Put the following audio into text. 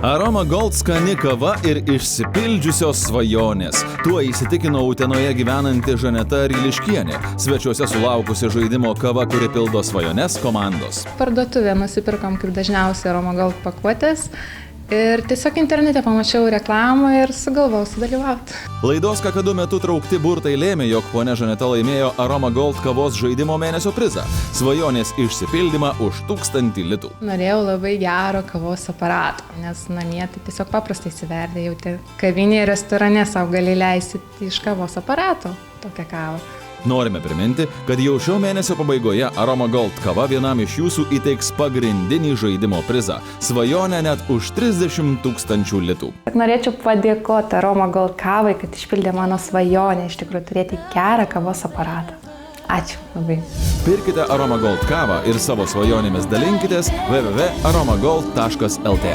Aroma Gold skani kava ir išsipildžiusios svajonės. Tuo įsitikino Utenoje gyvenanti Žaneta Ryliškienė, svečiuose sulaukusi žaidimo Kava, kuri pildo svajones komandos. Parduotuvė nusipirkom kaip dažniausiai Aroma Gold pakuotės ir tiesiog internete pamačiau reklamą ir sugalvojau sudalyvauti. Laidos Kakadu metu traukti burtai lėmė, jog ponia Žaneta laimėjo Aroma Gold kavos žaidimo mėnesio prizą – svajonės išsipildymą už 1000 litų. Norėjau labai gero kavos aparato, nes namie tai tiesiog paprastai įsiverdė, jau kavinėje ir restorane savo gali leisti iš kavos aparato tokią kavą. Norime priminti, kad jau šio mėnesio pabaigoje Aroma Gold kava vienam iš jūsų įteiks pagrindinį žaidimo prizą – svajonę net už 30 000 litų. Norėčiau padėkoti Aroma Gold kavai, kad išpildė mano svajonę iš tikrųjų turėti gerą kavos aparatą. Ačiū labai. Pirkite Aroma Gold kavą ir savo svajonėmis dalinkitės www.aromagold.lt.